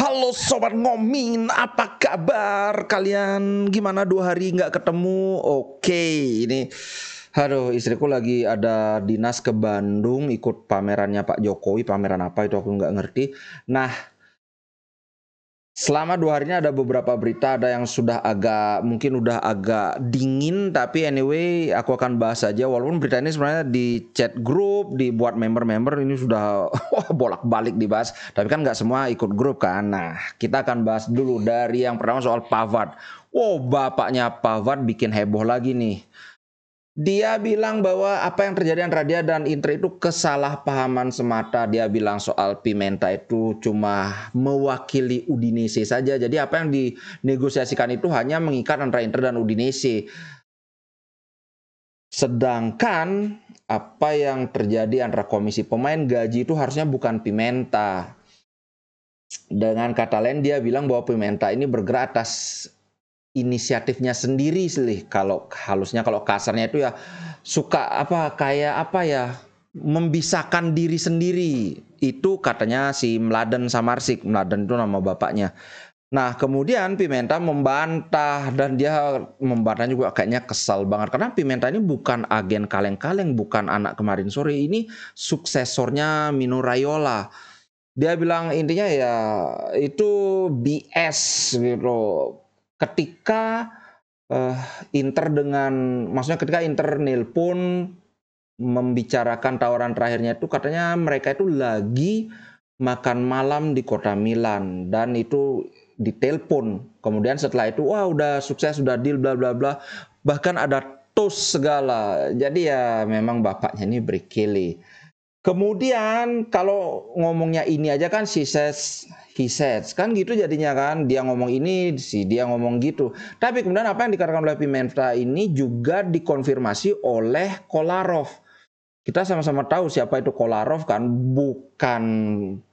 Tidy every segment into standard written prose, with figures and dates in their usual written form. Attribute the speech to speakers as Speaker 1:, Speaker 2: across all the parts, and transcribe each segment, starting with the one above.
Speaker 1: Halo Sobat Ngomin, apa kabar kalian? Gimana 2 hari nggak ketemu? Oke, ini aduh istriku lagi ada dinas ke Bandung ikut pamerannya Pak Jokowi. Pameran apa itu aku nggak ngerti. Nah, selama 2 hari ini ada beberapa berita, ada yang mungkin udah agak dingin, tapi anyway aku akan bahas saja. Walaupun berita ini sebenarnya di chat grup, dibuat member-member ini sudah bolak-balik dibahas, tapi kan nggak semua ikut grup kan. Nah, kita akan bahas dulu dari yang pertama soal Pavard. Wow, bapaknya Pavard bikin heboh lagi nih. Dia bilang bahwa apa yang terjadi antara dia dan Inter itu kesalahpahaman semata. Dia bilang soal Pimenta itu cuma mewakili Udinese saja. Jadi apa yang dinegosiasikan itu hanya mengikat antara Inter dan Udinese. Sedangkan apa yang terjadi antara komisi pemain gaji itu harusnya bukan Pimenta. Dengan kata lain dia bilang bahwa Pimenta ini bergerak atas inisiatifnya sendiri sih, kalau halusnya, kalau kasarnya itu ya suka membisahkan diri sendiri. Itu katanya si Mladen Samarsik. Mladen itu nama bapaknya. Nah, kemudian Pimenta membantah, dan dia membantah juga kayaknya kesal banget karena Pimenta ini bukan agen kaleng-kaleng, bukan anak kemarin sore, ini suksesornya Mino Raiola. Dia bilang intinya ya itu BS gitu. Ketika ketika Inter nelpon membicarakan tawaran terakhirnya itu, katanya mereka itu lagi makan malam di kota Milan dan itu ditelepon. Kemudian setelah itu wah udah sukses, udah deal bla bla bla, bahkan ada toast segala. Jadi ya memang bapaknya ini berkeli. Kemudian kalau ngomongnya ini aja kan he says kan gitu jadinya kan, dia ngomong ini, dia ngomong gitu. Tapi kemudian apa yang dikatakan oleh Pimenta ini juga dikonfirmasi oleh Kolarov. Kita sama-sama tahu siapa itu Kolarov kan, bukan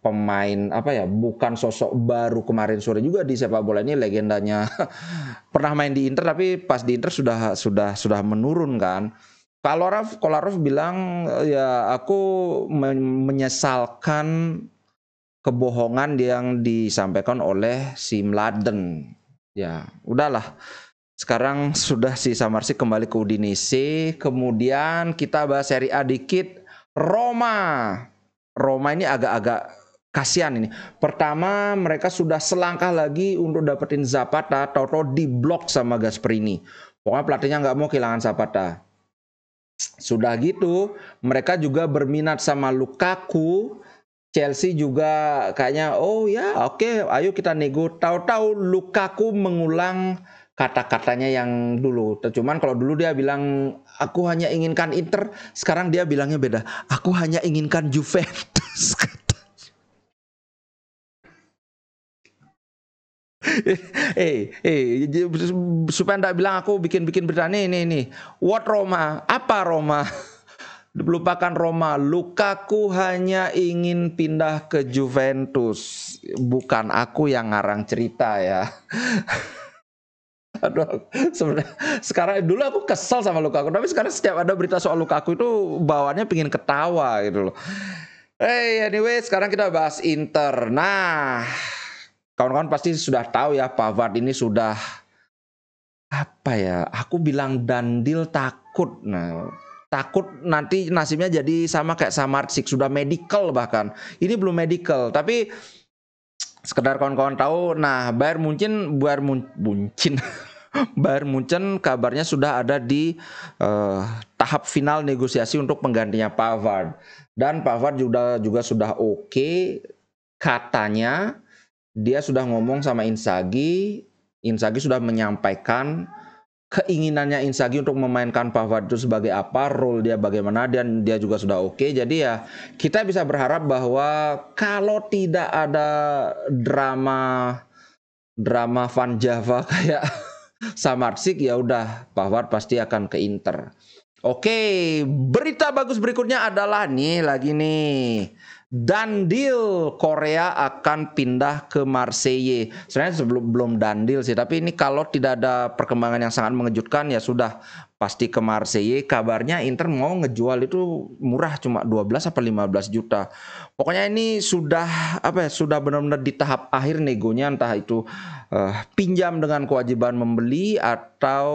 Speaker 1: pemain bukan sosok baru kemarin sore juga di sepak bola ini, legendanya. Pernah main di Inter tapi pas di Inter sudah menurun kan. Kolarov bilang ya aku menyesalkan kebohongan yang disampaikan oleh si Mladen. Ya, udahlah. Sekarang sudah si Samarsik kembali ke Udinese. Kemudian kita bahas Serie A dikit. Roma ini agak-agak kasihan ini. Pertama, mereka sudah selangkah lagi untuk dapetin Zapata, tahu-tahu diblok sama Gasperini. Pokoknya pelatihnya nggak mau kehilangan Zapata. Sudah gitu, mereka juga berminat sama Lukaku. Chelsea juga kayaknya oke, ayo kita nego. Tahu-tahu Lukaku mengulang kata-katanya yang dulu. Cuman kalau dulu dia bilang aku hanya inginkan Inter, sekarang dia bilangnya beda. Aku hanya inginkan Juventus. Supaya nggak bilang aku bikin berita ini. What Roma? Apa Roma? Lupakan Roma. Lukaku hanya ingin pindah ke Juventus. Bukan aku yang ngarang cerita ya. Aduh, sebenarnya sekarang dulu aku kesel sama Lukaku, tapi sekarang setiap ada berita soal Lukaku itu bawaannya pengen ketawa gitu loh. Anyway, sekarang kita bahas Inter. Nah, kawan-kawan pasti sudah tahu ya, Pavard ini sudah aku bilang dandil takut. Nah, takut nanti nasibnya jadi sama kayak Samarsik, sudah medical bahkan. Ini belum medical, tapi sekedar kawan-kawan tahu. Nah, Bayern Munchen kabarnya sudah ada di tahap final negosiasi untuk penggantinya Pavard. Dan Pavard juga sudah oke. Katanya dia sudah ngomong sama Inzaghi. Inzaghi sudah menyampaikan keinginannya Inzaghi untuk memainkan Pavard itu sebagai apa, role dia bagaimana, dan dia juga sudah oke. Jadi ya kita bisa berharap bahwa kalau tidak ada drama Van Java kayak Samarsik, ya udah Pavard pasti akan ke Inter. Oke, berita bagus berikutnya adalah Dandil Korea akan pindah ke Marseille. Sebenarnya belum Dandil sih, tapi ini kalau tidak ada perkembangan yang sangat mengejutkan ya sudah, pasti ke Marseille. Kabarnya Inter mau ngejual itu murah, cuma 12 apa 15 juta. Pokoknya ini sudah sudah benar-benar di tahap akhir negonya, entah itu pinjam dengan kewajiban membeli atau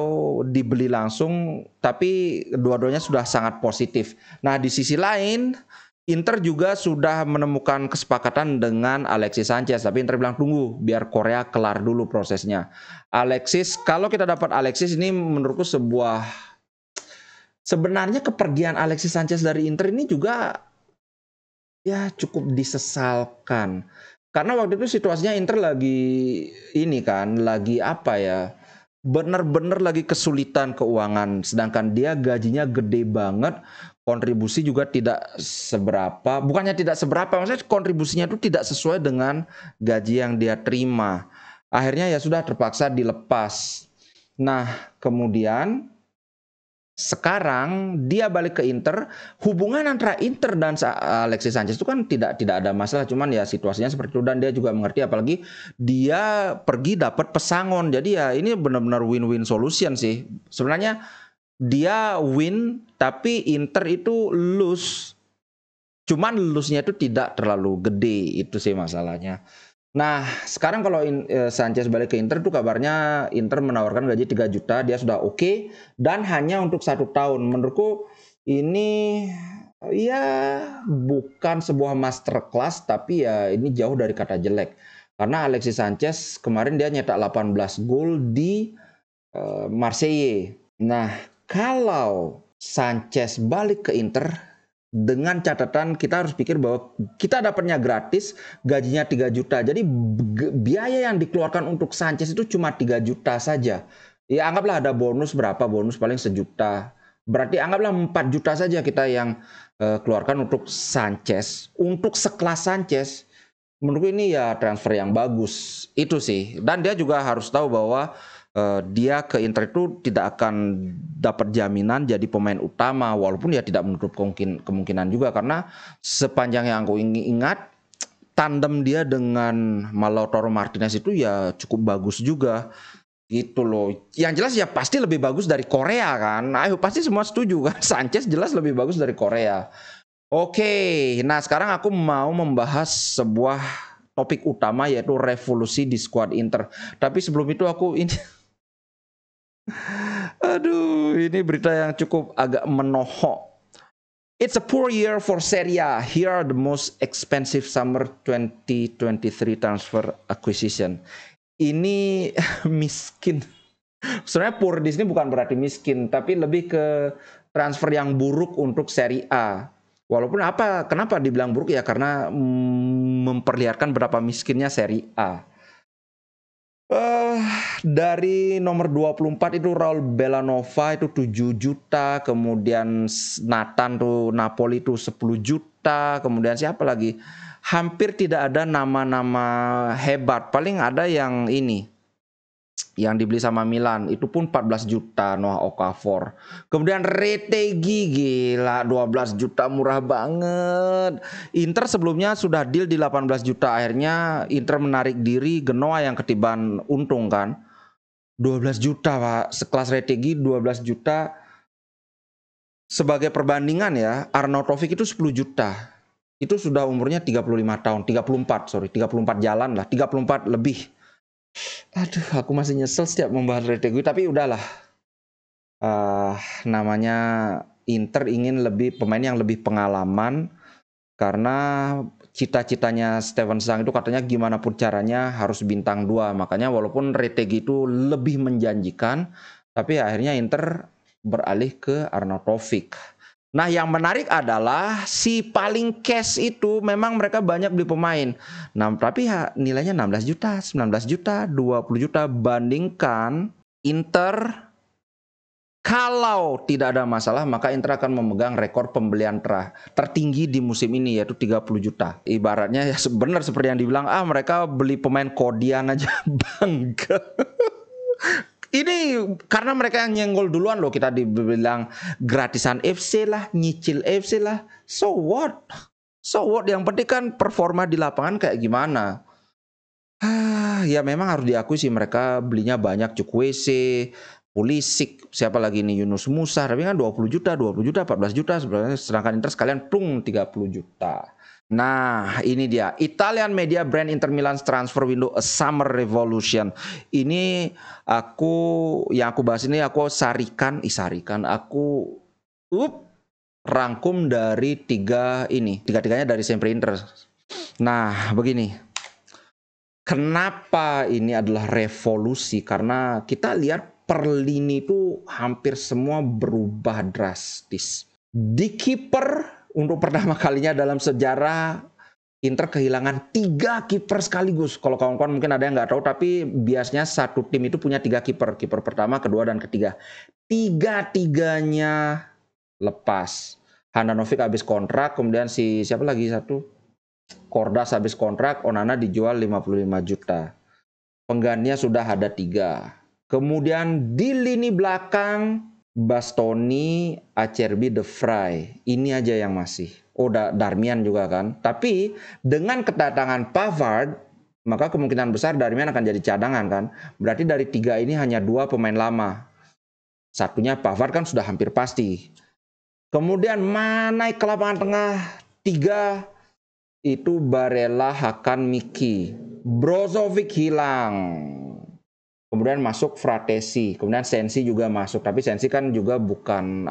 Speaker 1: dibeli langsung, tapi dua-duanya sudah sangat positif. Nah, di sisi lain Inter juga sudah menemukan kesepakatan dengan Alexis Sanchez, tapi Inter bilang tunggu biar Korea kelar dulu prosesnya. Alexis, kalau kita dapat Alexis, ini menurutku sebenarnya kepergian Alexis Sanchez dari Inter ini juga ya cukup disesalkan. Karena waktu itu situasinya Inter lagi bener-bener lagi kesulitan keuangan, sedangkan dia gajinya gede banget, kontribusi juga tidak seberapa, bukannya tidak seberapa, maksudnya kontribusinya itu tidak sesuai dengan gaji yang dia terima. Akhirnya ya sudah terpaksa dilepas. Nah, kemudian sekarang dia balik ke Inter. Hubungan antara Inter dan Alexis Sanchez itu kan tidak ada masalah, cuman ya situasinya seperti itu, dan dia juga mengerti, apalagi dia pergi dapat pesangon. Jadi ya ini benar-benar win-win solution sih. Sebenarnya dia win tapi Inter itu lose. Cuman lose-nya itu tidak terlalu gede, itu sih masalahnya. Nah, sekarang kalau Sanchez balik ke Inter tuh kabarnya Inter menawarkan gaji 3 juta, dia sudah oke, dan hanya untuk 1 tahun. Menurutku ini ya bukan sebuah masterclass, tapi ya ini jauh dari kata jelek. Karena Alexis Sanchez kemarin dia nyetak 18 gol di Marseille. Nah, kalau Sanchez balik ke Inter, dengan catatan kita harus pikir bahwa kita dapatnya gratis, gajinya 3 juta. Jadi biaya yang dikeluarkan untuk Sanchez itu cuma 3 juta saja. Ya anggaplah ada bonus berapa, bonus paling 1 juta. Berarti anggaplah 4 juta saja kita yang keluarkan untuk Sanchez. Untuk sekelas Sanchez, menurutku ini ya transfer yang bagus. Itu sih. Dan dia juga harus tahu bahwa dia ke Inter itu tidak akan dapat jaminan jadi pemain utama, walaupun ya tidak menutup kemungkinan juga, karena sepanjang yang aku ingat tandem dia dengan Lautaro Martinez itu ya cukup bagus juga gitu loh. Yang jelas ya pasti lebih bagus dari Korea kan. Ayo pasti semua setuju kan, Sanchez jelas lebih bagus dari Korea. Oke, nah sekarang aku mau membahas sebuah topik utama, yaitu revolusi di skuad Inter. Tapi sebelum itu aduh, ini berita yang cukup agak menohok. It's a poor year for Serie A. Here are the most expensive summer 2023 transfer acquisition. Ini miskin. Sebenarnya poor di sini bukan berarti miskin, tapi lebih ke transfer yang buruk untuk Serie A. Walaupun kenapa dibilang buruk ya, karena memperlihatkan berapa miskinnya Serie A. Dari nomor 24 itu Raul Bellanova itu 7 juta, kemudian Nathan tuh Napoli itu 10 juta, kemudian siapa lagi? Hampir tidak ada nama-nama hebat, paling ada yang ini yang dibeli sama Milan, itu pun 14 juta, Noah Okafor. Kemudian Retegui, gila 12 juta, murah banget. Inter sebelumnya sudah deal di 18 juta, akhirnya Inter menarik diri, Genoa yang ketiban untung kan. 12 juta Pak, sekelas Retegui 12 juta. Sebagai perbandingan ya, Arnautovic itu 10 juta. Itu sudah umurnya 35 tahun, 34 jalan lah, 34 lebih. Aduh, aku masih nyesel setiap membahas Retegui, tapi udahlah. Namanya Inter ingin pemain yang lebih pengalaman, karena cita-citanya Steven Sang itu katanya gimana pun caranya harus bintang 2. Makanya walaupun Retegui itu lebih menjanjikan, tapi akhirnya Inter beralih ke Arnautovic. Nah, yang menarik adalah si paling cash itu memang mereka banyak beli pemain. Nah, tapi nilainya 16 juta, 19 juta, 20 juta. Bandingkan Inter, kalau tidak ada masalah, maka Inter akan memegang rekor pembelian tertinggi di musim ini, yaitu 30 juta. Ibaratnya ya benar seperti yang dibilang, mereka beli pemain kodian aja bangga. Ini karena mereka yang nyenggol duluan loh, kita dibilang gratisan FC lah, nyicil FC lah. So what? Yang penting kan performa di lapangan kayak gimana. Ya memang harus diakui sih mereka belinya banyak, Chukwueze, Pulisic, siapa lagi nih, Yunus Musa, tapi kan 20 juta, 14 juta sebenarnya, sedangkan Inter sekalian 30 juta. Nah, ini dia Italian media brand Inter Milan transfer window a summer revolution. Ini yang aku bahas ini aku rangkum dari tiga-tiganya dari Sempre Inter. Nah, begini. Kenapa ini adalah revolusi? Karena kita lihat per lini itu hampir semua berubah drastis. Di kiper, untuk pertama kalinya dalam sejarah Inter kehilangan 3 kiper sekaligus. Kalau kawan-kawan mungkin ada yang nggak tahu, tapi biasanya satu tim itu punya 3 kiper. Kiper pertama, kedua, dan ketiga. Tiga-tiganya lepas. Handanovic habis kontrak, kemudian siapa lagi satu? Kordas habis kontrak, Onana dijual 55 juta. Penggantinya sudah ada 3. Kemudian di lini belakang, Bastoni, Acerbi, De Vrij. Ini aja yang masih. Darmian juga kan. Tapi dengan kedatangan Pavard, maka kemungkinan besar Darmian akan jadi cadangan kan. Berarti dari 3 ini hanya 2 pemain lama. Satunya Pavard kan sudah hampir pasti. Kemudian naik ke lapangan tengah 3 itu Barella, Hakan, Miki. Brozovic hilang. Kemudian masuk Fratesi, kemudian Sensi juga masuk, tapi Sensi kan juga bukan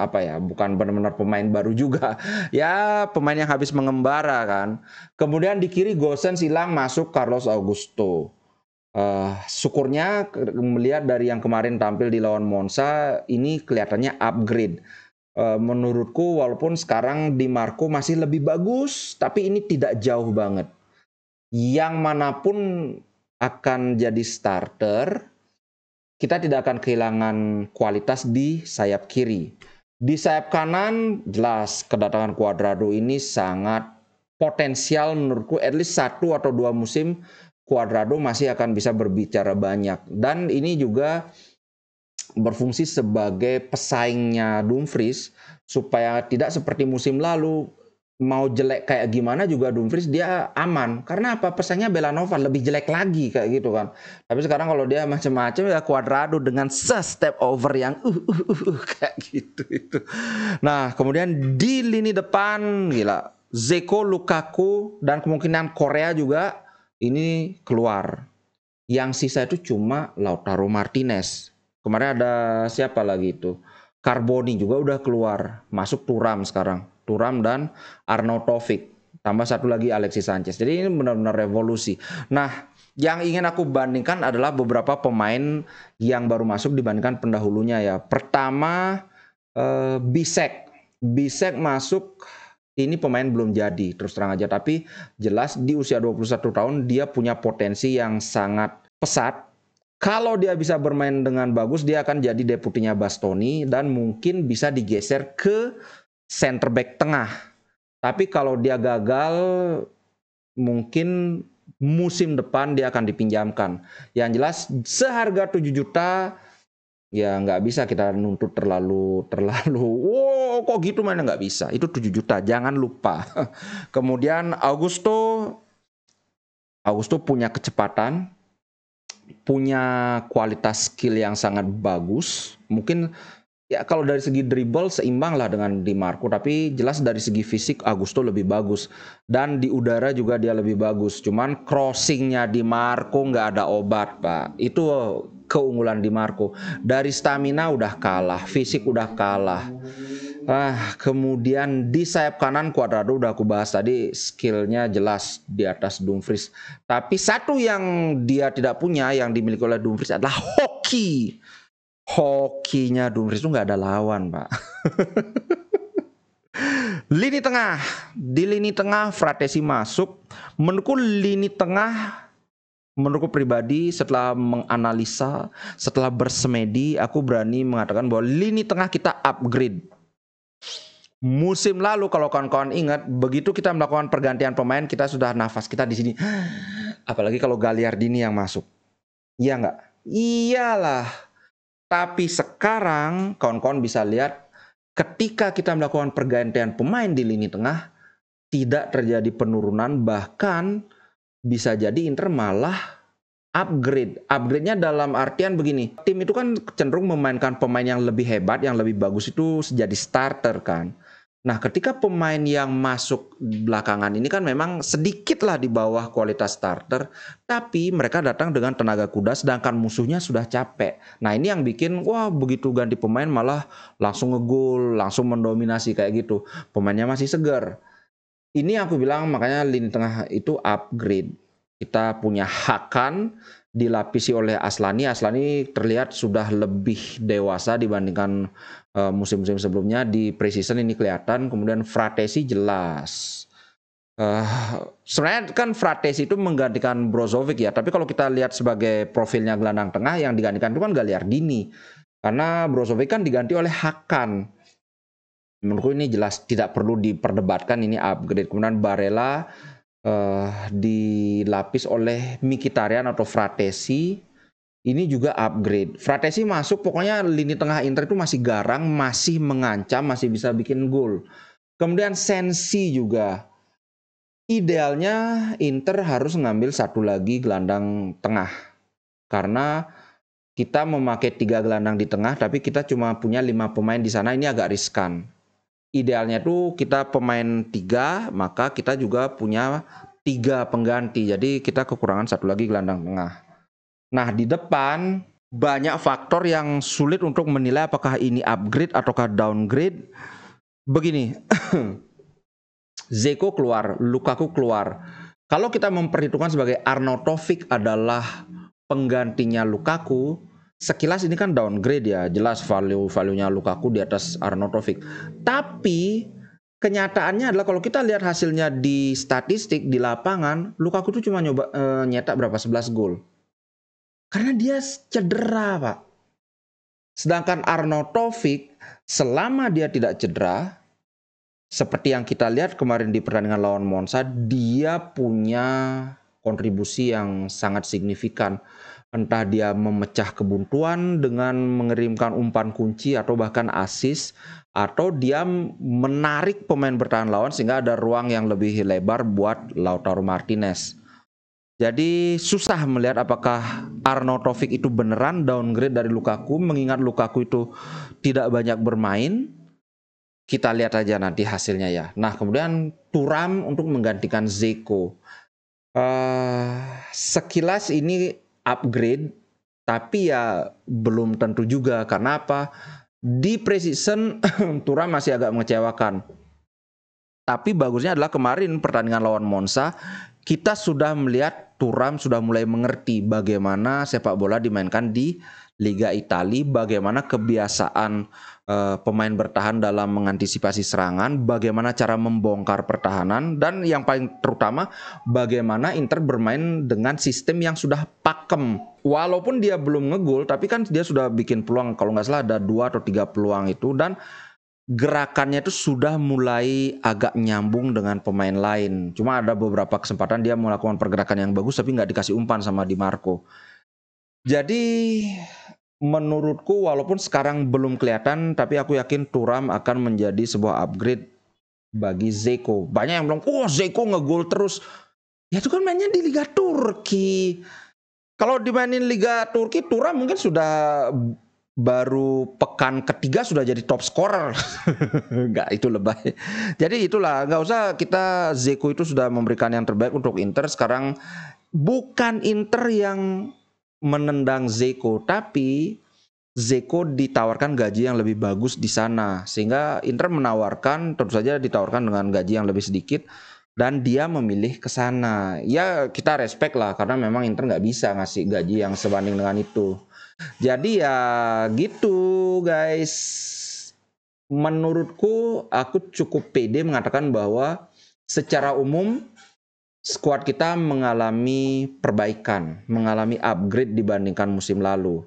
Speaker 1: benar-benar pemain baru juga. Ya, pemain yang habis mengembara kan. Kemudian di kiri Gosens hilang, masuk Carlos Augusto. Syukurnya melihat dari yang kemarin tampil di lawan Monza, ini kelihatannya upgrade. Menurutku walaupun sekarang Di Marco masih lebih bagus, tapi ini tidak jauh banget. Yang manapun akan jadi starter, kita tidak akan kehilangan kualitas di sayap kiri. Di sayap kanan, jelas kedatangan Cuadrado ini sangat potensial menurutku. At least 1 atau 2 musim Cuadrado masih akan bisa berbicara banyak. Dan ini juga berfungsi sebagai pesaingnya Dumfries, supaya tidak seperti musim lalu, mau jelek kayak gimana juga Dumfries dia aman. Karena apa? Pesaingnya Belanova lebih jelek lagi kayak gitu kan. Tapi sekarang kalau dia macam-macam ya Cuadrado dengan step over yang kayak gitu itu. Nah, kemudian di lini depan gila, Dzeko, Lukaku, dan kemungkinan Korea juga ini keluar. Yang sisa itu cuma Lautaro Martinez. Kemarin ada siapa lagi itu? Carboni juga udah keluar. Masuk Thuram sekarang. Thuram dan Arnautovic. Tambah satu lagi Alexis Sanchez. Jadi ini benar-benar revolusi. Nah, yang ingin aku bandingkan adalah beberapa pemain yang baru masuk dibandingkan pendahulunya ya. Pertama, Bisek. Bisek masuk, ini pemain belum jadi, terus terang aja. Tapi jelas di usia 21 tahun dia punya potensi yang sangat pesat. Kalau dia bisa bermain dengan bagus, dia akan jadi deputinya Bastoni dan mungkin bisa digeser ke center back tengah. Tapi kalau dia gagal, mungkin musim depan dia akan dipinjamkan. Yang jelas seharga 7 juta ya nggak bisa kita nuntut terlalu wow kok gitu mainnya, nggak bisa. Itu 7 juta, jangan lupa. Kemudian Augusto punya kecepatan, punya kualitas skill yang sangat bagus. Mungkin ya kalau dari segi dribble seimbang lah dengan Di Marco, tapi jelas dari segi fisik Augusto lebih bagus. Dan di udara juga dia lebih bagus. Cuman crossingnya Di Marco nggak ada obat, Pak. Itu keunggulan Di Marco. Dari stamina udah kalah, fisik udah kalah. Kemudian di sayap kanan Cuadrado udah aku bahas tadi, skillnya jelas di atas Dumfries. Tapi satu yang dia tidak punya yang dimiliki oleh Dumfries adalah hoki. Hokinya Dumfries itu nggak ada lawan, Pak. Lini tengah, di lini tengah Fratesi masuk. Menurutku lini tengah, menurutku pribadi setelah menganalisa, setelah bersemedi, aku berani mengatakan bahwa lini tengah kita upgrade. Musim lalu kalau kawan-kawan ingat, begitu kita melakukan pergantian pemain, kita sudah nafas kita di sini. Apalagi kalau Gagliardini yang masuk. Iya nggak? Iyalah. Tapi sekarang kawan-kawan bisa lihat, ketika kita melakukan pergantian pemain di lini tengah, tidak terjadi penurunan, bahkan bisa jadi Inter malah Upgrade-nya dalam artian begini, tim itu kan cenderung memainkan pemain yang lebih hebat, yang lebih bagus itu jadi starter kan. Nah, ketika pemain yang masuk belakangan ini kan memang sedikitlah di bawah kualitas starter, tapi mereka datang dengan tenaga kuda sedangkan musuhnya sudah capek. Nah, ini yang bikin wah begitu ganti pemain malah langsung ngegol, langsung mendominasi kayak gitu. Pemainnya masih segar. Ini aku bilang makanya lini tengah itu upgrade. Kita punya Hakan dilapisi oleh Aslani. Aslani terlihat sudah lebih dewasa dibandingkan musim-musim sebelumnya. Di preseason ini kelihatan. Kemudian Fratesi jelas. Sebenarnya kan Fratesi itu menggantikan Brozovic ya. Tapi kalau kita lihat sebagai profilnya gelandang tengah yang digantikan itu kan Gagliardini. Karena Brozovic kan diganti oleh Hakan. Menurutku ini jelas tidak perlu diperdebatkan, ini upgrade. Kemudian Barella dilapis oleh Mkhitaryan atau Fratesi, ini juga upgrade. Fratesi masuk, pokoknya lini tengah Inter itu masih garang, masih mengancam, masih bisa bikin gol. Kemudian Sensi juga. Idealnya Inter harus ngambil satu lagi gelandang tengah. Karena kita memakai 3 gelandang di tengah, tapi kita cuma punya 5 pemain di sana, ini agak riskan. Idealnya tuh kita pemain 3, maka kita juga punya 3 pengganti. Jadi kita kekurangan satu lagi gelandang tengah. Nah, di depan banyak faktor yang sulit untuk menilai apakah ini upgrade ataukah downgrade. Begini, Dzeko keluar, Lukaku keluar. Kalau kita memperhitungkan sebagai Arnautovic adalah penggantinya Lukaku, sekilas ini kan downgrade ya, jelas value-nya Lukaku di atas Arnautovic. Tapi kenyataannya adalah kalau kita lihat hasilnya di statistik di lapangan, Lukaku tuh cuma nyetak berapa 11 gol. Karena dia cedera, Pak. Sedangkan Arnautovic selama dia tidak cedera, seperti yang kita lihat kemarin di pertandingan lawan Monza, dia punya kontribusi yang sangat signifikan. Entah dia memecah kebuntuan dengan mengirimkan umpan kunci atau bahkan assist, atau dia menarik pemain bertahan lawan sehingga ada ruang yang lebih lebar buat Lautaro Martinez. Jadi susah melihat apakah Arnautovic itu beneran downgrade dari Lukaku, mengingat Lukaku itu tidak banyak bermain. Kita lihat aja nanti hasilnya ya. Nah, kemudian Thuram untuk menggantikan Dzeko. Sekilas ini upgrade, tapi ya belum tentu juga. Karena apa? Di preseason Thuram masih agak mengecewakan. Tapi bagusnya adalah kemarin pertandingan lawan Monza, kita sudah melihat Thuram sudah mulai mengerti bagaimana sepak bola dimainkan di Liga Italia, bagaimana kebiasaan pemain bertahan dalam mengantisipasi serangan, bagaimana cara membongkar pertahanan, dan yang paling terutama bagaimana Inter bermain dengan sistem yang sudah pakem. Walaupun dia belum ngegol, tapi kan dia sudah bikin peluang, kalau nggak salah ada 2 atau 3 peluang itu, dan gerakannya itu sudah mulai agak nyambung dengan pemain lain. Cuma ada beberapa kesempatan dia melakukan pergerakan yang bagus tapi nggak dikasih umpan sama Di Marco. Jadi menurutku walaupun sekarang belum kelihatan, tapi aku yakin Thuram akan menjadi sebuah upgrade bagi Dzeko. Banyak yang bilang, oh Dzeko ngegol terus. Ya itu kan mainnya di Liga Turki. Kalau dimainin Liga Turki, Thuram mungkin sudah baru pekan ketiga sudah jadi top scorer. Enggak, itu lebay. Jadi itulah, nggak usah kita, Dzeko itu sudah memberikan yang terbaik untuk Inter. Sekarang bukan Inter yang menendang Dzeko, tapi Dzeko ditawarkan gaji yang lebih bagus di sana, sehingga Inter menawarkan, tentu saja ditawarkan dengan gaji yang lebih sedikit, dan dia memilih ke sana. Ya kita respect lah, karena memang Inter nggak bisa ngasih gaji yang sebanding dengan itu. Jadi ya gitu guys. Menurutku aku cukup pede mengatakan bahwa secara umum skuad kita mengalami perbaikan, mengalami upgrade dibandingkan musim lalu.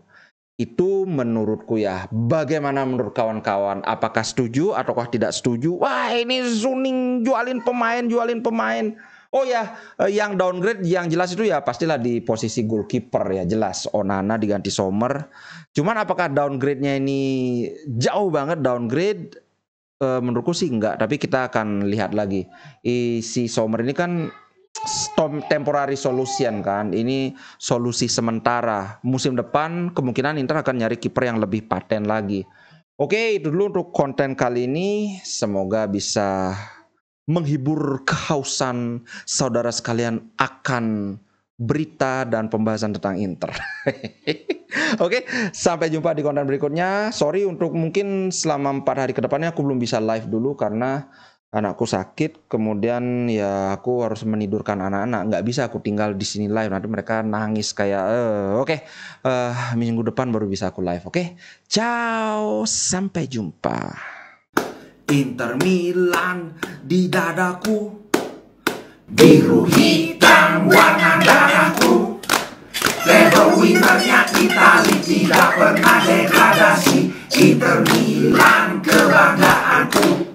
Speaker 1: Itu menurutku ya. Bagaimana menurut kawan-kawan? Apakah setuju ataukah tidak setuju? Wah, ini Suning jualin pemain. Oh ya, yang downgrade yang jelas itu ya pastilah di posisi goalkeeper ya, jelas Onana diganti Sommer. Cuman apakah downgrade-nya ini jauh banget downgrade? Menurutku sih enggak, tapi kita akan lihat lagi. Si Sommer ini kan temporary solution kan. Ini solusi sementara. Musim depan kemungkinan Inter akan nyari kiper yang lebih paten lagi. Oke, itu dulu untuk konten kali ini. Semoga bisa menghibur kehausan saudara sekalian akan berita dan pembahasan tentang Inter. Oke, sampai jumpa di konten berikutnya. Sorry untuk mungkin selama 4 hari ke depannya aku belum bisa live dulu karena anakku sakit. Kemudian ya aku harus menidurkan anak-anak. Nggak bisa aku tinggal di sini live. Nanti mereka nangis kayak minggu depan baru bisa aku live. Oke, ciao, sampai jumpa.
Speaker 2: Inter Milan di dadaku, biru hitam warna darahku. Level winnernya Itali tidak pernah degradasi. Inter Milan kebanggaanku.